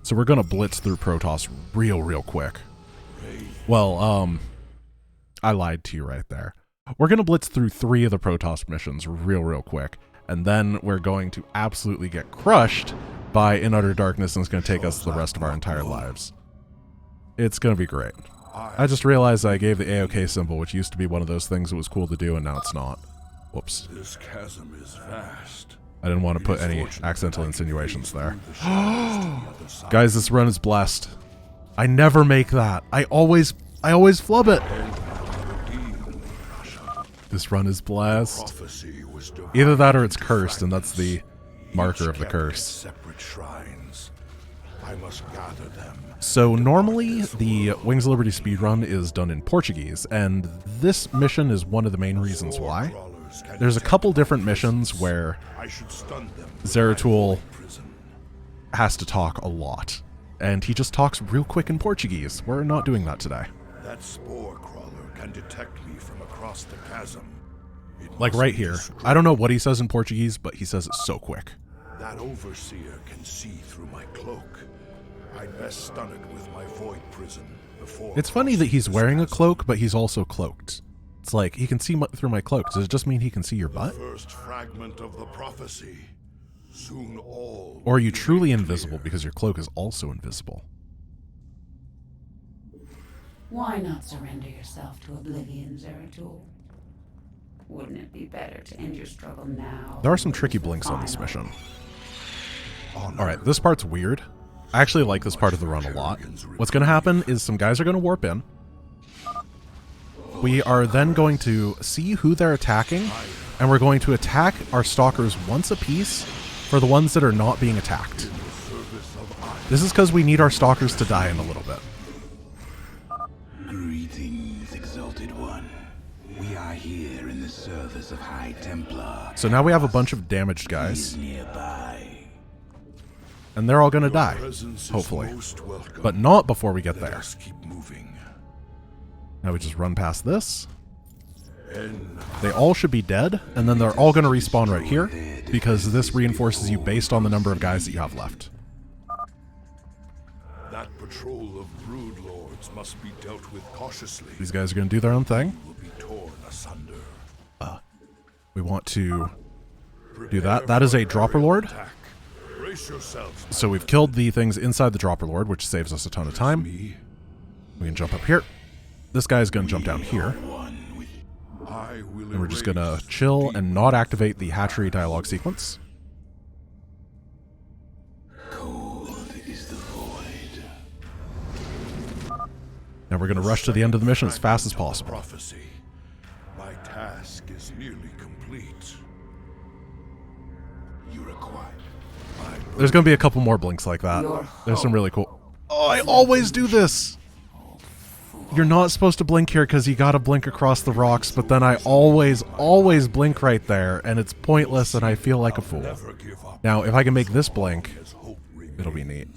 So we're going to blitz through Protoss real quick. Well, I lied to you right there. We're going to blitz through 3 of the Protoss missions real quick, and then we're going to absolutely get crushed by In Utter Darkness, and it's going to take us the rest of our entire lives. It's going to be great. I just realized I gave the AOK symbol, which used to be one of those things that was cool to do, and now it's not. Whoops. This chasm is vast. I didn't want to put any accidental insinuations there. Guys, this run is blessed. I never make that. I always flub it. This run is blessed. Either that or it's cursed, and that's the marker of the curse. So normally the Wings of Liberty speedrun is done in Portuguese, and this mission is one of the main reasons why. There's a couple different missions where Zeratul has to talk a lot, and he just talks real quick in Portuguese. We're not doing that today. That spore crawler can detect me from across the chasm. Like right here. I don't know what he says in Portuguese, but he says it so quick. That overseer can see through my cloak. I'd best stun it with my void prison before. It's funny that he's wearing a cloak, but he's also cloaked. It's like, he can see through my cloak. Does it just mean he can see your butt? The first fragment of the prophecy. Soon all. Or are you truly invisible because your cloak is also invisible? Why not surrender yourself to oblivion, Zeratul? Wouldn't it be better to end your struggle now? There are some tricky blinks on this mission. Alright, this part's weird. I actually like this part of the run a lot. What's going to happen is some guys are going to warp in. We are then going to see who they're attacking, and we're going to attack our stalkers once a piece for the ones that are not being attacked. This is because we need our stalkers to die in a little bit. Greetings, Exalted One. We are here in the service of High Templar. So now we have a bunch of damaged guys. Nearby. And they're all going to die, hopefully. But not before we get there. Now we just run past this. They all should be dead, and then they're all going to respawn right here, because this reinforces you based on the number of guys that you have left. That patrol of brood lords must be dealt with cautiously. These guys are going to do their own thing. Will be torn asunder. We want to do that. That is a dropper lord. So we've killed the things inside the dropper lord, which saves us a ton of time. We can jump up here. This guy's going to jump down here. And we're just going to chill and not activate the hatchery dialogue sequence. Cold is the void. Now we're going to rush to the end of the mission as fast as possible. My task is nearly complete. You require. There's going to be a couple more blinks like that. There's some really cool... Oh, I always do this! You're not supposed to blink here because you gotta blink across the rocks, but then I always blink right there, and it's pointless and I feel like a fool. Now, if I can make this blink, it'll be neat.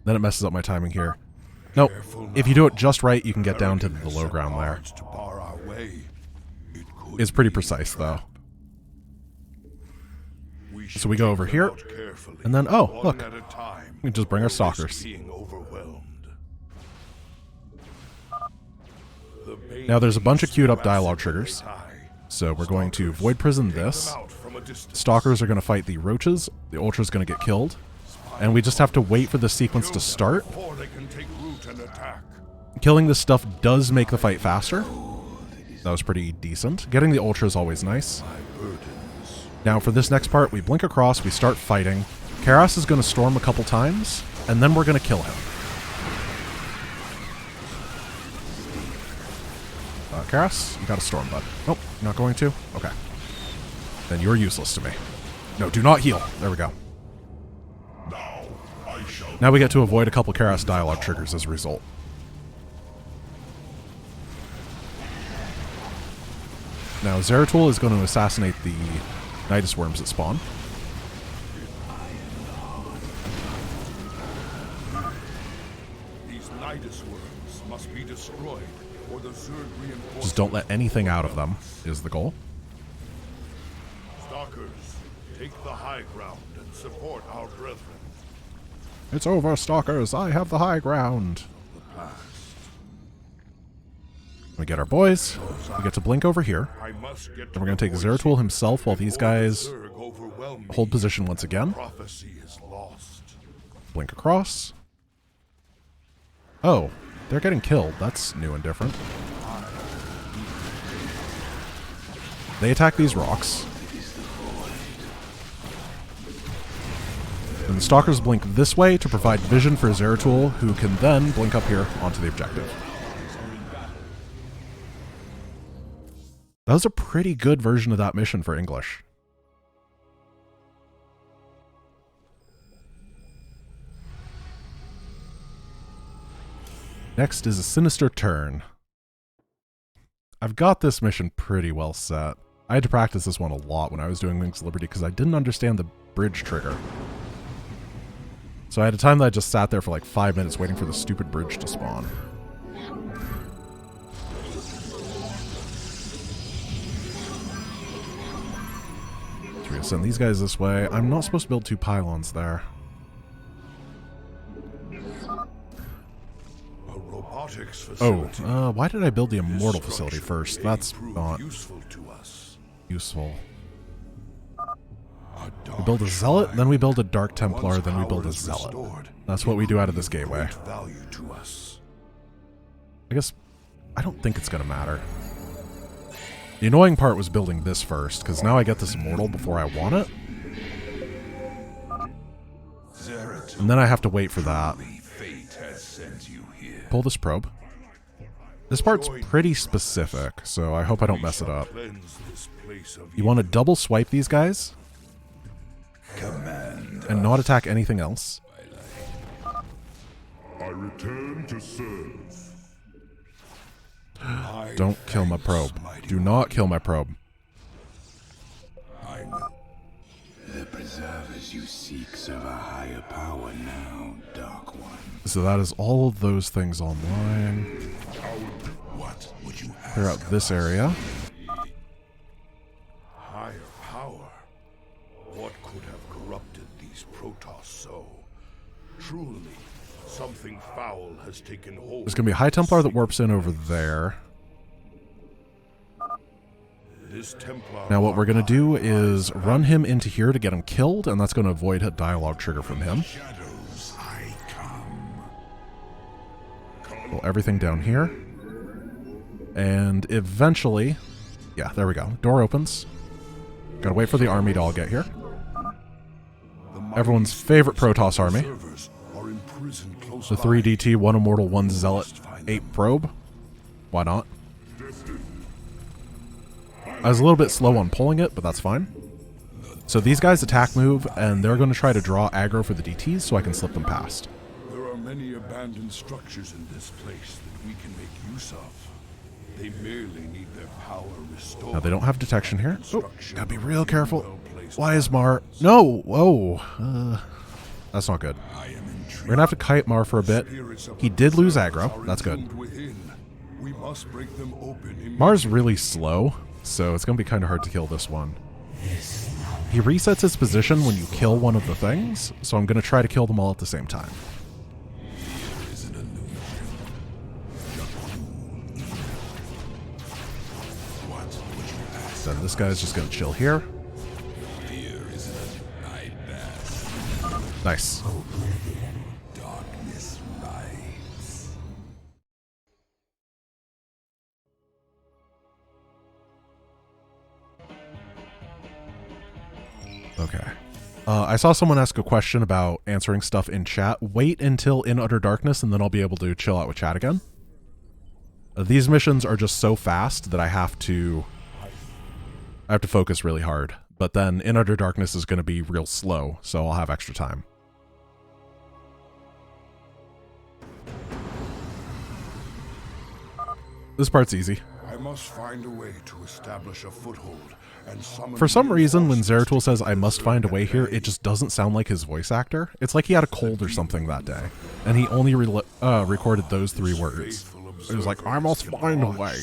Then it messes up my timing here. Nope. If you do it just right, you can get down to the low ground there. It's pretty precise, though. So we go over here, and then, oh, look. We can just bring our stalkers. Now there's a bunch of queued up dialogue triggers. So we're going to Void Prison this. Stalkers are going to fight the roaches. The Ultra's going to get killed. And we just have to wait for the sequence to start. Killing this stuff does make the fight faster. That was pretty decent. Getting the Ultra is always nice. Now for this next part, we blink across, we start fighting. Karas is going to storm a couple times, and then we're going to kill him. Karas, you got a storm, bud. Nope, you're not going to? Okay. Then you're useless to me. No, do not heal. There we go. Now we get to avoid a couple Karas dialogue triggers as a result. Now Zeratul is going to assassinate the Nidus worms that spawn. These Nidus worms must be destroyed, or the Zerg reinforcements. Just don't let anything out of them, is the goal. Stalkers, take the high ground and support our brethren. It's over, stalkers. I have the high ground. We get our boys. We get to blink over here. And we're going to take Zeratul himself while these guys hold position once again. Blink across. Oh, they're getting killed. That's new and different. They attack these rocks. And the stalkers blink this way to provide vision for Zeratul, who can then blink up here onto the objective. That was a pretty good version of that mission for English. Next is a sinister turn. I've got this mission pretty well set. I had to practice this one a lot when I was doing Wings of Liberty because I didn't understand the bridge trigger. So I had a time that I just sat there for like 5 minutes waiting for the stupid bridge to spawn. So we're gonna send these guys this way. I'm not supposed to build 2 pylons there. Oh, why did I build the Immortal facility first? That's not useful. We build a Zealot, then we build a Dark Templar, then we build a Zealot. That's what we do out of this gateway. I guess, I don't think it's going to matter. The annoying part was building this first, because now I get this Immortal before I want it. And then I have to wait for that. Pull this probe. This part's pretty specific, so I hope I don't mess it up. You want to double swipe these guys and not attack anything else. I return to serve. Don't kill my probe. Do not kill my probe. The preservers you seek serve a higher power now, Dark One. So that is all of those things online. What would you ask? Clear out this area. Higher power? What could have corrupted these Protoss so? Truly, something foul has taken hold. There's going to be a High Templar that warps in over there. Now what we're going to do is run him into here to get him killed, and that's going to avoid a dialogue trigger from him. Pull everything down here. And eventually... Yeah, there we go. Door opens. Gotta wait for the army to all get here. Everyone's favorite Protoss army. The 3 DT, 1 Immortal, 1 Zealot, 8 Probe. Why not? I was a little bit slow on pulling it, but that's fine. So these guys attack move, and they're going to try to draw aggro for the DTs so I can slip them past. There are many abandoned structures in this place that we can make use of. They merely need their power restored. Now they don't have detection here. Oh, gotta be real careful. Why is Mar... No! Whoa! That's not good. We're gonna have to kite Mar for a bit. He did lose aggro. That's good. Mar's really slow, so it's gonna be kind of hard to kill this one. He resets his position when you kill one of the things, so I'm gonna try to kill them all at the same time. Then this guy's just gonna chill here. Nice. Okay. I saw someone ask a question about answering stuff in chat. Wait until In Utter Darkness, and then I'll be able to chill out with chat again. These missions are just so fast that I have to focus really hard. But then In Utter Darkness is going to be real slow, so I'll have extra time. This part's easy. I must find a way to establish a foothold and summon. For some reason, when Zeratul says I must find a way here, it just doesn't sound like his voice actor. It's like he had a cold or something that day, and he only recorded those 3 words. It was like, I must find a way.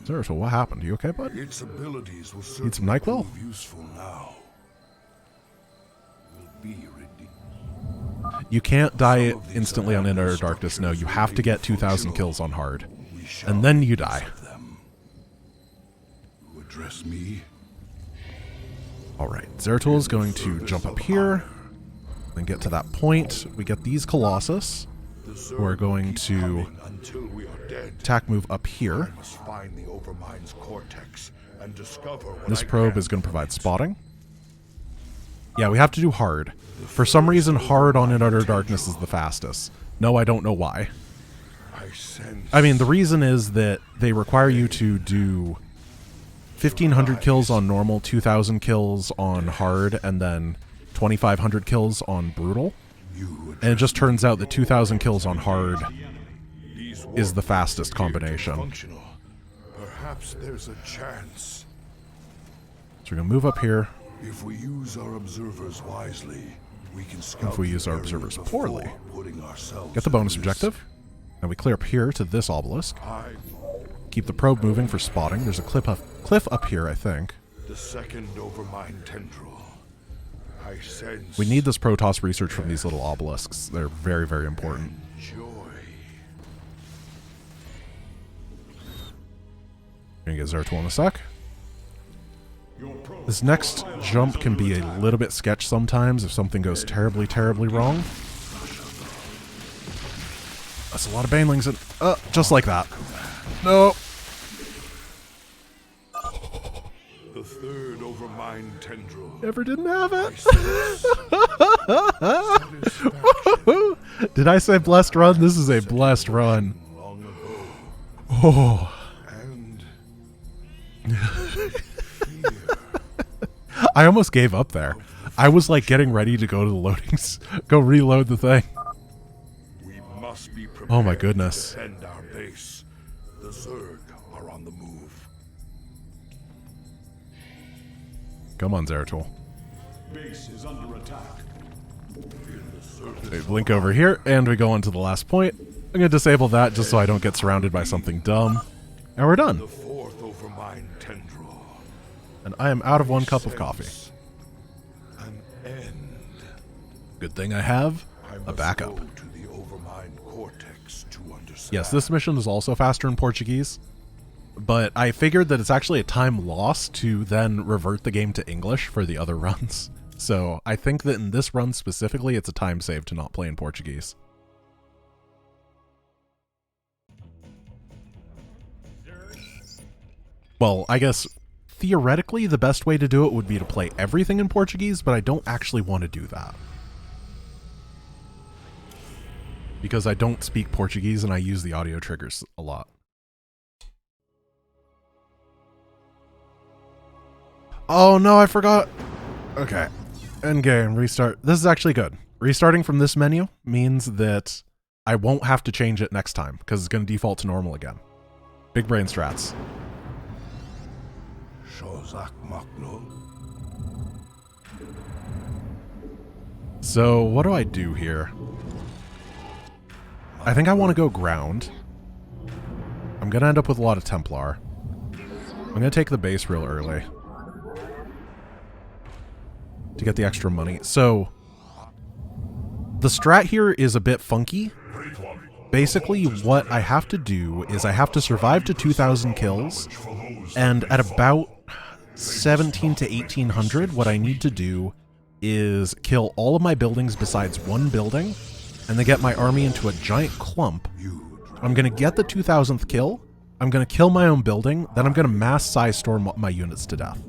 Zeratul, what happened? Are you okay, bud? Its abilities will Need some NyQuil? useful now. Will be ready. You can't die instantly on In Utter Darkness, no. You have to get 2,000 kills on hard. And then you die. You address me? Alright, Zeratul is going to jump up here, then get to that point. We get these Colossus, who are going to attack move up here. This probe is going to provide spotting. Yeah, we have to do hard. For some reason, hard on In Utter Darkness is the fastest. No, I don't know why. I mean, the reason is that they require you to do 1,500 kills on normal, 2,000 kills on hard, and then 2,500 kills on brutal. And it just turns out that 2,000 kills on hard is the fastest combination. Perhaps there's a chance. So we're going to move up here. If we use our observers wisely, we can scout. If we use our observers poorly, get the bonus objective. Now we clear up here to this obelisk. Keep the probe moving for spotting. There's a cliff up here, I think. The second overmind tendril. I sense. We need this Protoss research from these little obelisks. They're very, very important. Joy. Gonna get Zeratul in a sec. This next jump can be a little bit sketch sometimes if something goes terribly, terribly wrong. That's a lot of banelings and just like that. No. The third overmind tendril. Never didn't have it. Did I say blessed run? This is a blessed run. Long ago. Oh. And I almost gave up there. I was like getting ready to go to the loadings, go reload the thing. we must be prepared. Oh my goodness. To defend our base. The Zerg are on the move. Come on, Zeratul. Base is under attack. We blink over here, and we go on to the last point. I'm going to disable that just so I don't get surrounded by something dumb. And we're done. The fourth overmind tendril. And I am out of 1 cup of coffee. An end. Good thing I have I a must backup. go to the overmind cortex to understand. Yes, this mission is also faster in Portuguese, but I figured that it's actually a time loss to then revert the game to English for the other runs. So I think that in this run specifically, it's a time save to not play in Portuguese. Well, I guess theoretically the best way to do it would be to play everything in Portuguese, but I don't actually want to do that. Because I don't speak Portuguese and I use the audio triggers a lot. Oh no, I forgot. Okay. Endgame, restart. This is actually good. Restarting from this menu means that I won't have to change it next time because it's going to default to normal again. Big brain strats. So what do I do here? I think I want to go ground. I'm going to end up with a lot of Templar. I'm going to take the base real early to get the extra money. So the strat here is a bit funky. Basically, what I have to do is I have to survive to 2,000 kills, and at about 17 to 1,800, what I need to do is kill all of my buildings besides one building, and then get my army into a giant clump. I'm going to get the 2,000th kill, I'm going to kill my own building, then I'm going to mass size storm my units to death.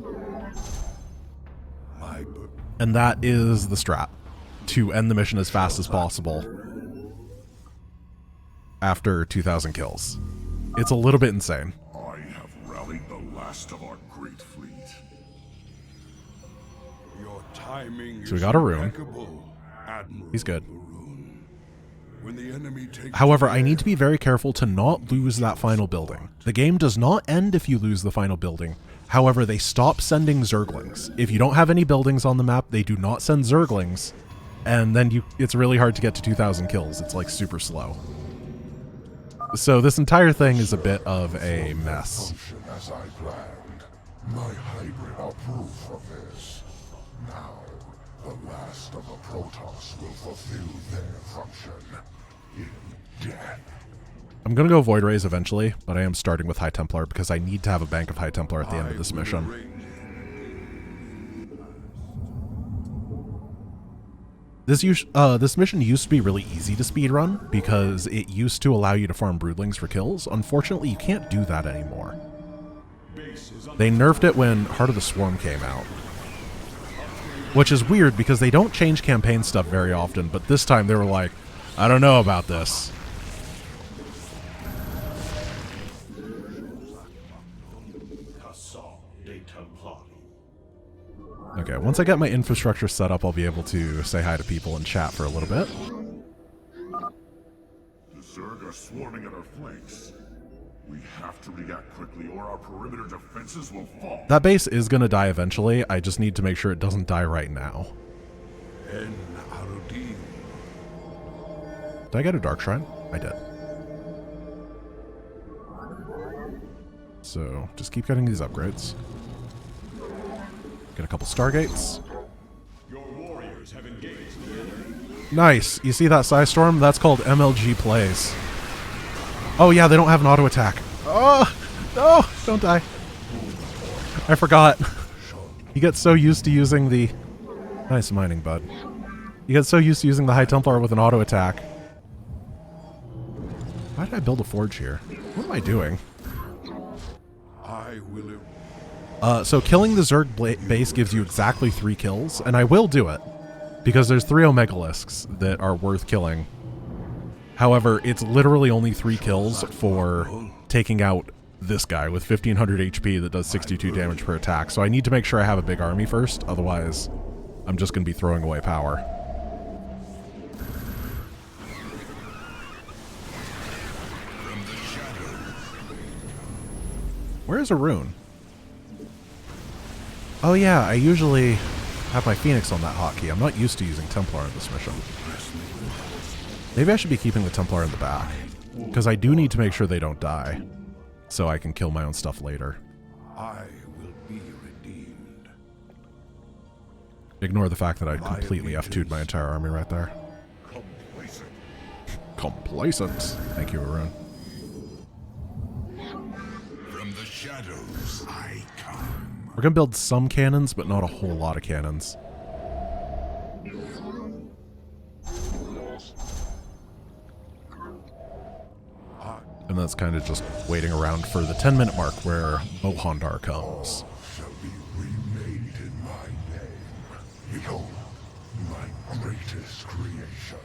And that is the strat, to end the mission as fast as possible after 2,000 kills. It's a little bit insane. I have rallied the last of our great fleet. Your timing So we got a rune. He's good. When the enemy takes However, I need to be very careful to not lose that final building. The game does not end if you lose the final building. However, they stop sending Zerglings. If you don't have any buildings on the map, they do not send Zerglings. And then it's really hard to get to 2,000 kills. It's like super slow. So this entire thing is a bit of a mess. as I planned. My hybrid are proof of this. Now, The last of the Protoss will fulfill their function in death. I'm gonna go Void Rays eventually, but I am starting with High Templar because I need to have a bank of High Templar at the end of this mission. This mission used to be really easy to speedrun because it used to allow you to farm broodlings for kills. Unfortunately, you can't do that anymore. They nerfed it when Heart of the Swarm came out. Which is weird because they don't change campaign stuff very often, but this time they were like, I don't know about this. Okay, once I get my infrastructure set up, I'll be able to say hi to people and chat for a little bit. The Zerg are swarming at our flanks. We have to react quickly or our perimeter defenses will fall. That base is going to die eventually. I just need to make sure it doesn't die right now. Did I get a Dark Shrine? I did. So, just keep getting these upgrades. Get a couple Stargates. Your warriors have engaged the enemy. Nice. You see that Psystorm? That's called MLG plays. Oh yeah, they don't have an auto attack. Oh, no, don't die. I forgot. You get so used to using the... Nice mining, bud. You get so used to using the High Templar with an auto attack. Why did I build a forge here? What am I doing? I will... So killing the Zerg base gives you exactly 3 kills, and I will do it, because there's 3 Omegalisks that are worth killing. However, it's literally only 3 kills for taking out this guy with 1500 HP that does 62 damage per attack, so I need to make sure I have a big army first, otherwise I'm just going to be throwing away power. Where's Arun? Oh yeah, I usually have my Phoenix on that hotkey. I'm not used to using Templar in this mission. Maybe I should be keeping the Templar in the back, because I do need to make sure they don't die, so I can kill my own stuff later. I will be redeemed. Ignore the fact that I completely F2'd my entire army right there. Complacent. Complacent. Thank you, Arun. From the shadows I come. We're going to build some cannons, but not a whole lot of cannons. And that's kind of just waiting around for the 10-minute mark where Mohandar comes. Shall be remade in my name. Behold, my greatest creation.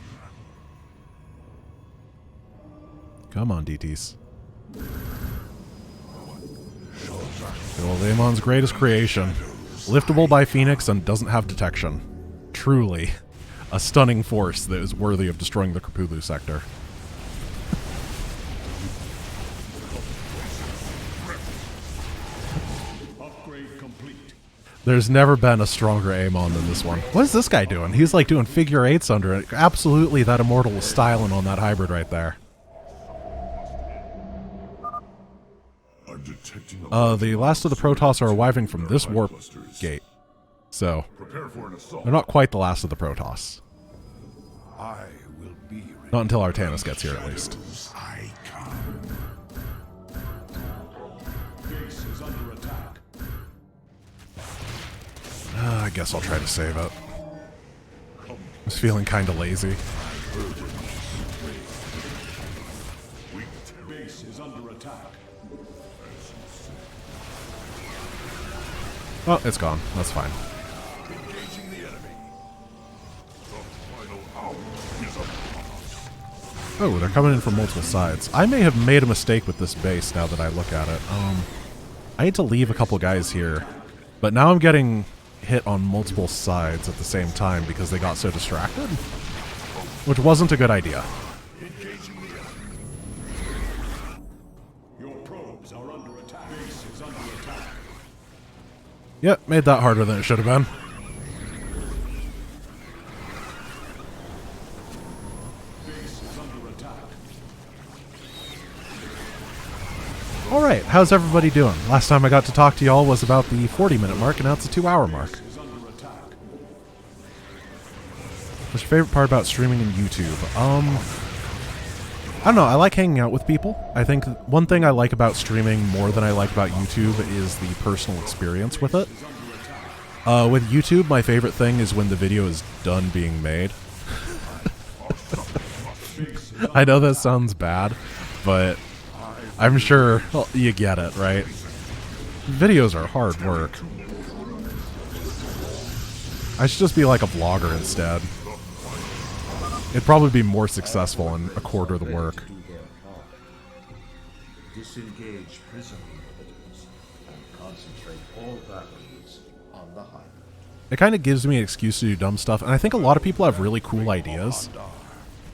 Come on, DTs. Good old Amon's greatest creation. Liftable by Phoenix and doesn't have detection. Truly, a stunning force that is worthy of destroying the Krapulu sector. Upgrade complete. There's never been a stronger Amon than this one. What is this guy doing? He's like doing figure 8s under it. Absolutely, that Immortal was styling on that hybrid right there. The last of the Protoss are arriving from this warp gate. So, they're not quite the last of the Protoss. I will be redeemed. Not until Artanis gets here, at least. I come. Base is under attack. I guess I'll try to save it. I was feeling kind of lazy. Base is under attack. Oh, it's gone. That's fine. Engaging the enemy. The final hour is upon us. Oh, they're coming in from multiple sides. I may have made a mistake with this base now that I look at it. I had to leave a couple guys here, but now I'm getting hit on multiple sides at the same time because they got so distracted, which wasn't a good idea. Engaging the enemy. Your probes are under attack. Base is under attack. Yep, made that harder than it should have been. Base is under attack. Alright, how's everybody doing? Last time I got to talk to y'all was about the 40-minute mark, and now it's a 2-hour mark. Is under attack. What's your favorite part about streaming in YouTube? I don't know. I like hanging out with people. I think one thing I like about streaming more than I like about YouTube is the personal experience with it. With YouTube, my favorite thing is when the video is done being made. I know that sounds bad, but I'm sure you get it, right? Videos are hard work. I should just be like a vlogger instead. It'd probably be more successful in a quarter of the work. Disengage prison inhibitors and concentrate all batteries on the highway. It kind of gives me an excuse to do dumb stuff, and I think a lot of people have really cool ideas.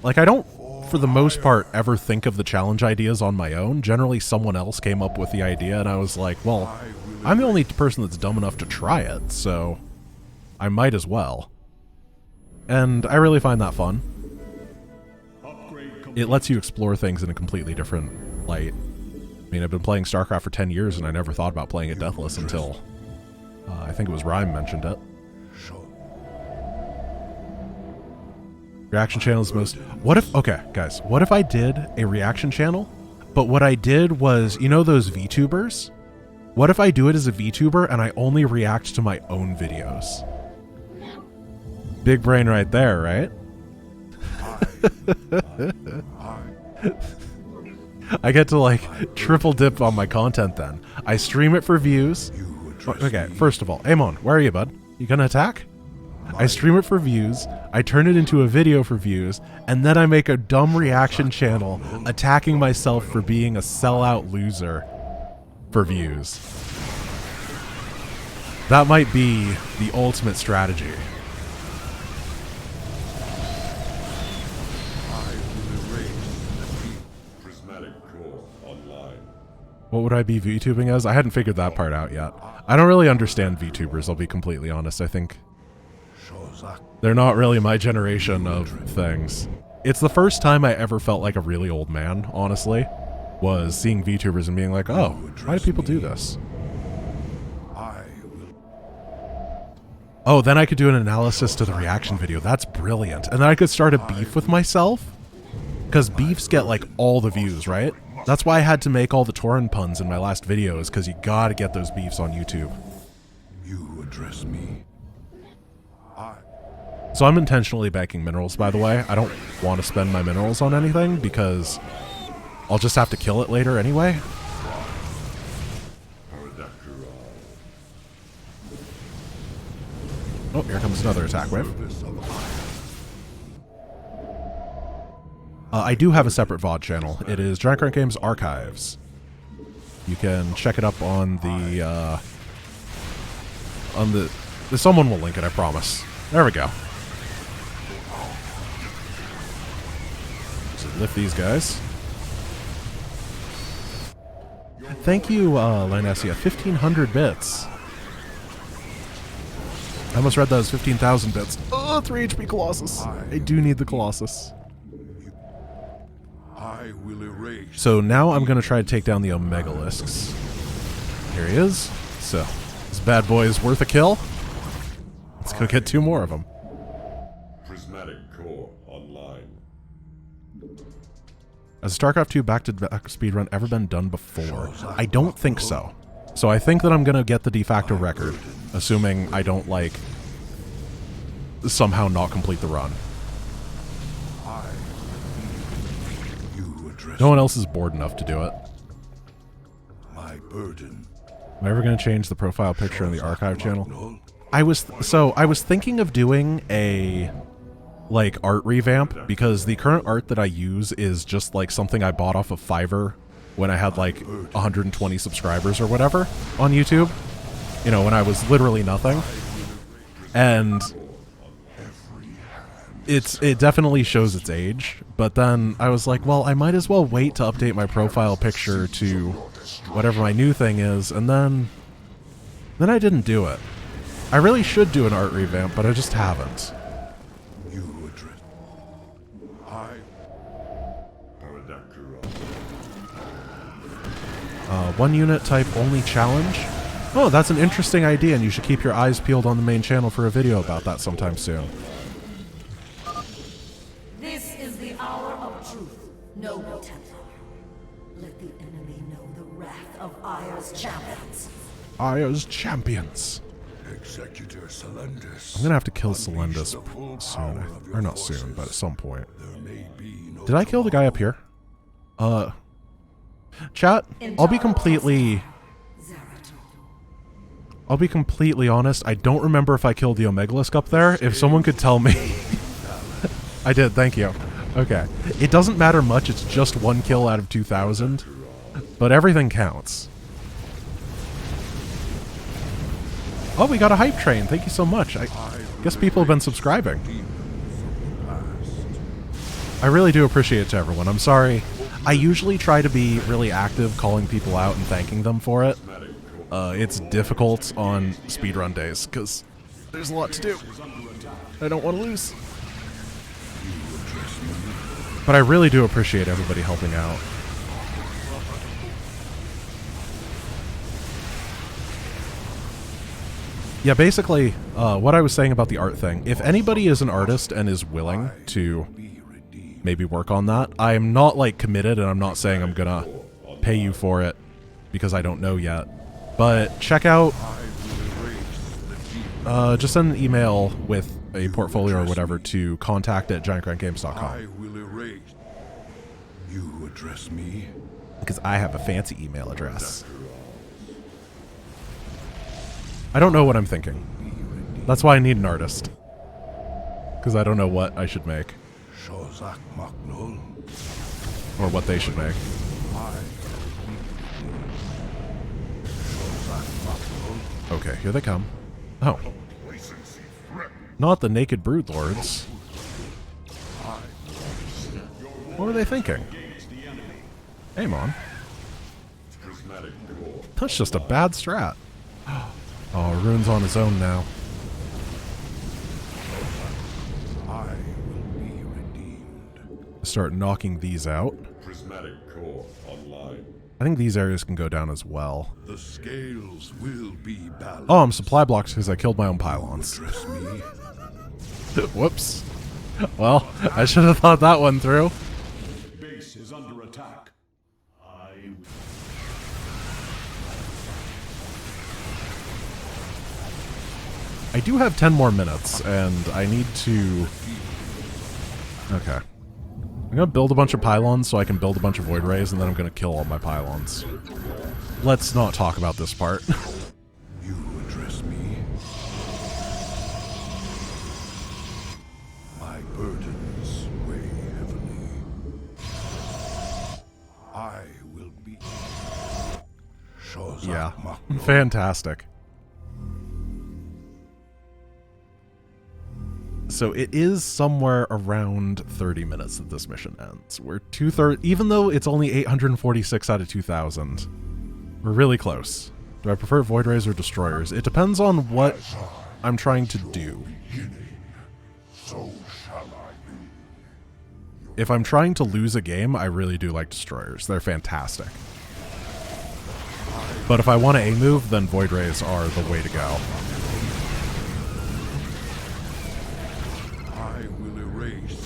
Like, I don't, for the most part, ever think of the challenge ideas on my own. Generally, someone else came up with the idea, and I was like, well, I'm the only person that's dumb enough to try it, so I might as well. And I really find that fun. It lets you explore things in a completely different light. I mean, I've been playing Starcraft for 10 years, and I never thought about playing it deathless until, I think it was Rhyme mentioned it. Reaction channel is most... What if... Okay, guys. What if I did a reaction channel, but what I did was, you know those VTubers? What if I do it as a VTuber and I only react to my own videos? Big brain right there, right? I get to, like, triple dip on my content then. I stream it for views. Okay, first of all, Amon, where are you, bud? You gonna attack? I stream it for views, I turn it into a video for views, and then I make a dumb reaction channel attacking myself for being a sellout loser for views. That might be the ultimate strategy. What would I be VTubing as? I hadn't figured that part out yet. I don't really understand VTubers, I'll be completely honest. I think they're not really my generation of things. It's the first time I ever felt like a really old man, honestly, was seeing VTubers and being like, oh, why do people do this? Oh, then I could do an analysis to the reaction video. That's brilliant. And then I could start a beef with myself, because beefs get like all the views, right? That's why I had to make all the Torin puns in my last videos, because you gotta get those beefs on YouTube. You address me. So I'm intentionally banking minerals, by the way. I don't want to spend my minerals on anything, because I'll just have to kill it later anyway. Oh, here comes another attack wave. I do have a separate VoD channel. It is GiantGrantGames Archives. You can check it up on the someone will link it, I promise. There we go. So lift these guys. Thank you, Linesia. 1,500 bits. I almost read that as 15,000 bits. Oh, 3 HP Colossus. I do need the Colossus. I will erase. So now I'm going to try to take down the Omegalisks. Here he is. So, this bad boy is worth a kill. Let's go get 2 more of them. Prismatic core online. Has StarCraft 2 back-to-back speedrun ever been done before? I don't think so. So I think that I'm going to get the de facto record, assuming I don't, like, somehow not complete the run. No one else is bored enough to do it. My burden. Am I ever going to change the profile picture on the archive channel? I was thinking of doing a, like, art revamp, because the current art that I use is just, like, something I bought off of Fiverr when I had, like, 120 subscribers or whatever on YouTube. You know, when I was literally nothing. And it definitely shows its age, but then I was like, well, I might as well wait to update my profile picture to whatever my new thing is, and then I didn't do it. I really should do an art revamp, but I just haven't. You address. One unit type only challenge? Oh, that's an interesting idea, and you should keep your eyes peeled on the main channel for a video about that sometime soon. hour of truth, noble Templar. Let the enemy know the wrath of Aya's champions. Aya's champions. Executor Selendis. I'm gonna have to kill unleash Selendis the full soon. power of your Or not forces. soon, but at some point. There may be no Did I kill the guy up here? Chat, I'll be completely honest. I don't remember if I killed the Omegalisk up there. If someone could tell me. I did, thank you. Okay. It doesn't matter much, it's just 1 kill out of 2,000. But everything counts. Oh, we got a hype train. Thank you so much. I guess people have been subscribing. I really do appreciate it to everyone. I'm sorry. I usually try to be really active calling people out and thanking them for it. It's difficult on speedrun days because there's a lot to do. I don't want to lose. But I really do appreciate everybody helping out. Yeah, basically, what I was saying about the art thing, if anybody is an artist and is willing to maybe work on that, I'm not, like, committed, and I'm not saying I'm gonna pay you for it, because I don't know yet. But check out, just send an email with a portfolio or whatever to contact@GiantGrantGames.com. I will erase. You address me? Because I have a fancy email address. I don't know what I'm thinking. That's why I need an artist. Because I don't know what I should make. Shozak Maknul. Or what they should make. Okay, here they come. Oh. Not the naked broodlords. What were they thinking? Aim on. That's just a bad strat. Oh, Rune's on his own now. I will be redeemed. Start knocking these out. Prismatic core online. I think these areas can go down as well. The scales will be balanced. Oh, I'm supply blocked because I killed my own pylons. Address me. Whoops. Well, I should have thought that one through. Base is under attack. I do have 10 more minutes, and I need to... Okay. I'm gonna build a bunch of pylons so I can build a bunch of void rays, and then I'm gonna kill all my pylons. Let's not talk about this part. You address me. My burdens weigh heavily. I will be. Shozak Yeah. Maknul. Fantastic. So it is somewhere around 30 minutes that this mission ends. We're 2/3, even though it's only 846 out of 2,000. We're really close. Do I prefer void rays or destroyers? It depends on what I'm trying to do. So shall I be. If I'm trying to lose a game, I really do like destroyers. They're fantastic. But if I want to A-move, then void rays are the way to go. I will erase.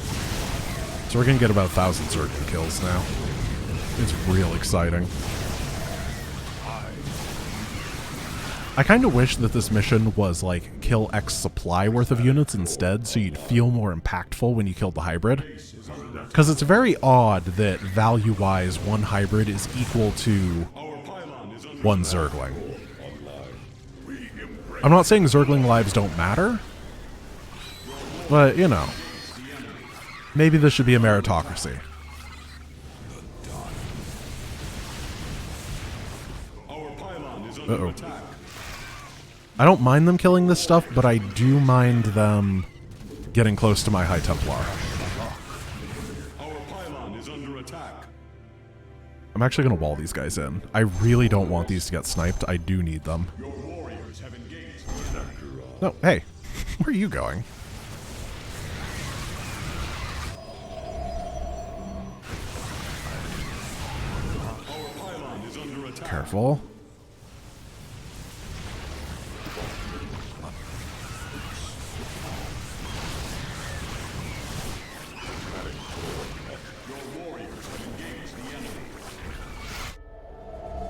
So we're going to get about 1,000 Zerg kills now. It's real exciting. I kind of wish that this mission was like kill X supply worth of units instead, so you'd feel more impactful when you killed the hybrid. Because it's very odd that value-wise one hybrid is equal to one Zergling. I'm not saying Zergling lives don't matter, but you know, maybe this should be a meritocracy. Uh-oh. I don't mind them killing this stuff, but I do mind them getting close to my High Templar. I'm actually going to wall these guys in. I really don't want these to get sniped. I do need them. No, hey, where are you going? Careful.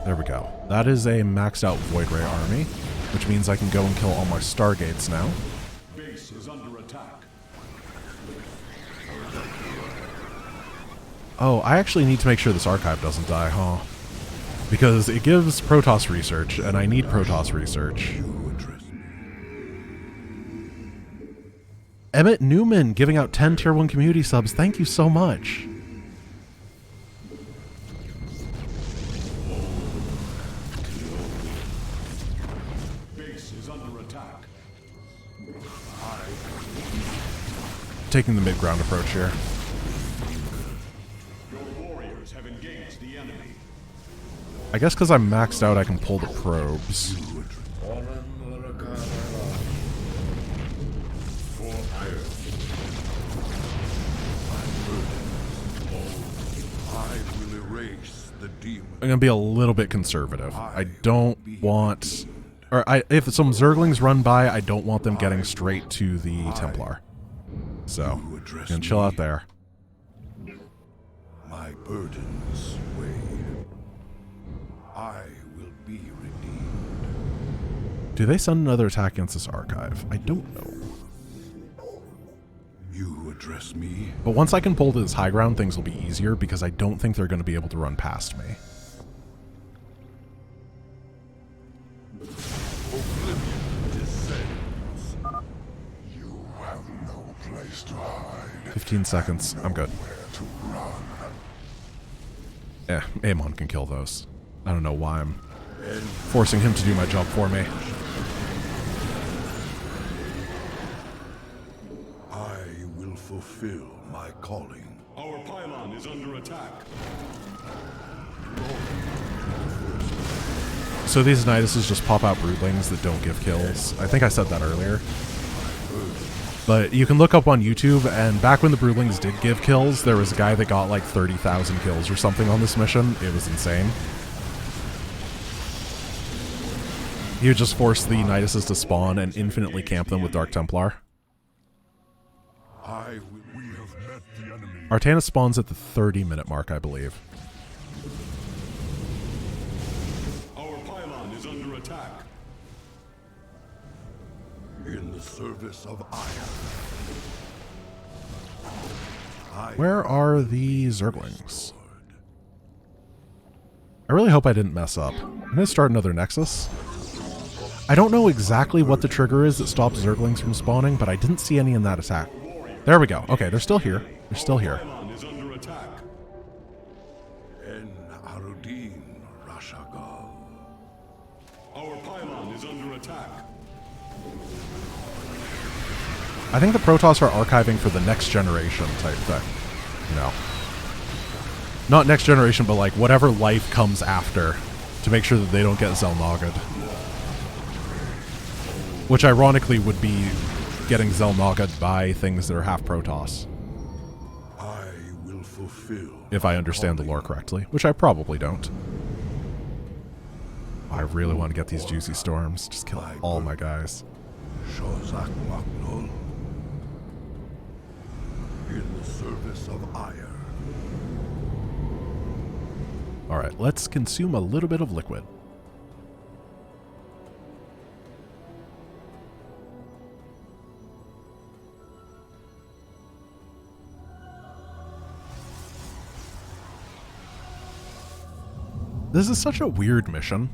There we go. That is a maxed out Void Ray army, which means I can go and kill all my Stargates now. Base is under attack. Oh, I actually need to make sure this archive doesn't die, huh? Because it gives Protoss research, and I need Protoss research. Emmett Newman giving out 10 Tier 1 community subs. Thank you so much. Base is under attack. Taking the mid-ground approach here. Your warriors have engaged the enemy. I guess because I'm maxed out, I can pull the probes. I will erase the demon. I'm going to be a little bit conservative. I don't want... Or if some Zerglings run by, I don't want them getting straight to the Templar. So, gonna chill out there. My burdens weigh. I will be redeemed. Do they send another attack against this archive? I don't know. You address me. But once I can pull to this high ground, things will be easier because I don't think they're going to be able to run past me. Oblivion descends. You have no place to hide. 15 seconds. I'm good. Where to run. Amon can kill those. I don't know why I'm forcing him to do my job for me. I will fulfill my calling. Our pylon is under attack. So these Niduses just pop out broodlings that don't give kills. I think I said that earlier. But you can look up on YouTube, and back when the broodlings did give kills, there was a guy that got like 30,000 kills or something on this mission. It was insane. He would just force the Niduses to spawn and infinitely camp them with Dark Templar. We have met the enemy. Artanis spawns at the 30-minute mark, I believe. Our pylon is under attack. In the service of iron. Where are the Zerglings? I really hope I didn't mess up. I'm going to start another Nexus. I don't know exactly what the trigger is that stops Zerglings from spawning, but I didn't see any in that attack. There we go. Okay, they're still here. They're still here. Pylon is under attack. En Arudin Rashagal. Our pylon is under attack. I think the Protoss are archiving for the next generation type thing. You know. Not next generation, but like whatever life comes after to make sure that they don't get Zelnogged. Which ironically would be getting Zelnogged by things that are half Protoss. I will fulfill. If I understand the lore correctly, which I probably don't. I really want to get these juicy storms. Just kill all my guys. Shozak Maknul. In the service of iron. Alright, let's consume a little bit of liquid. This is such a weird mission.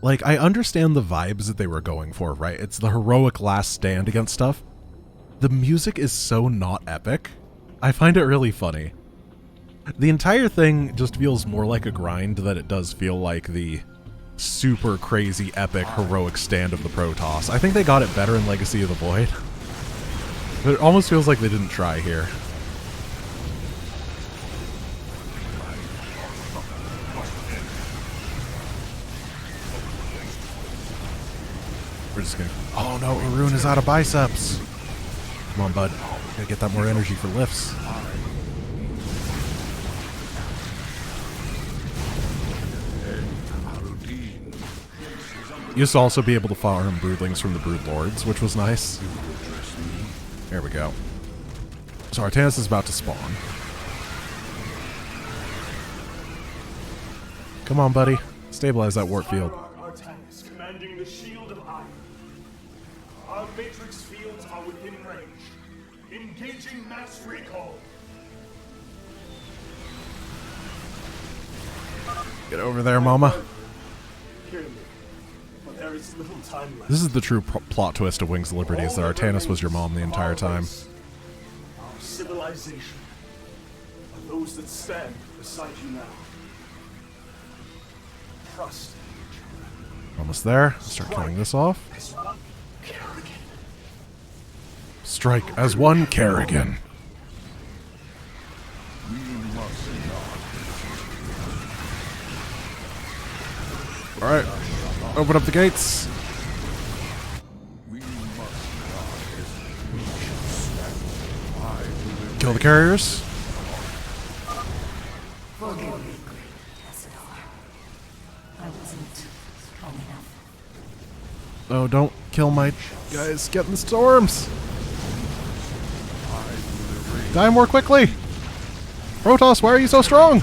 Like, I understand the vibes that they were going for, right? It's the heroic last stand against stuff. The music is so not epic. I find it really funny. The entire thing just feels more like a grind than it does feel like the super crazy epic heroic stand of the Protoss. I think they got it better in Legacy of the Void. But it almost feels like they didn't try here. We're just gonna... Oh no, Arun is out of biceps! Come on, bud. Gotta get that more energy for lifts. You used to also be able to farm broodlings from the Brood Lords, which was nice. There we go. So Artanis is about to spawn. Come on, buddy. Stabilize that warp field. Artanis, commanding the Shield of Iron. Our matrix fields are within range. Engaging mass recall. Get over there, mama. Hear me, but there is little time left. This is the true plot twist of Wings of Liberty, is that Artanis was your mom the entire time. Our civilization are those that stand beside you now. Trust. Almost there. Start killing this off. As one Kerrigan. Strike as one Kerrigan. Alright. Open up the gates. Kill the carriers. Forgive me, great Tassadar. I wasn't strong enough. Oh, don't kill my guys. Get in the storms. Die more quickly. Protoss, why are you so strong?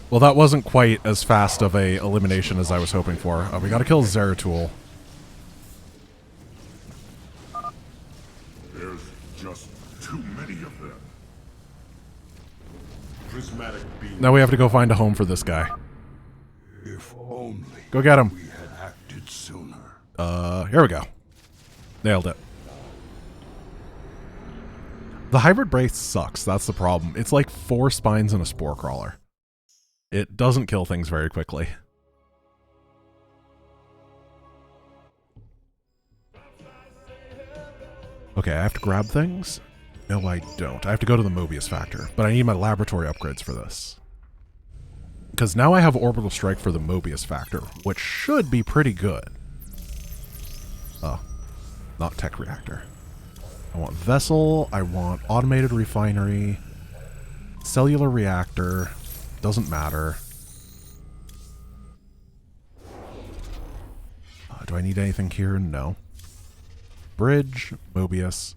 Well, that wasn't quite as fast of a elimination as I was hoping for. We gotta kill Zeratul. There's just too many of them. Prismatic beam. Now we have to go find a home for this guy. If only Go get him. we had acted sooner. Here we go. Nailed it. The hybrid brace sucks, that's the problem. It's like 4 spines and a spore crawler. It doesn't kill things very quickly. Okay, I have to grab things? No, I don't. I have to go to the Mobius Factor, but I need my laboratory upgrades for this. Because now I have Orbital Strike for the Mobius Factor, which should be pretty good. Oh, not Tech Reactor. I want Vessel, I want Automated Refinery, Cellular Reactor, doesn't matter. Do I need anything here? No. Bridge, Mobius,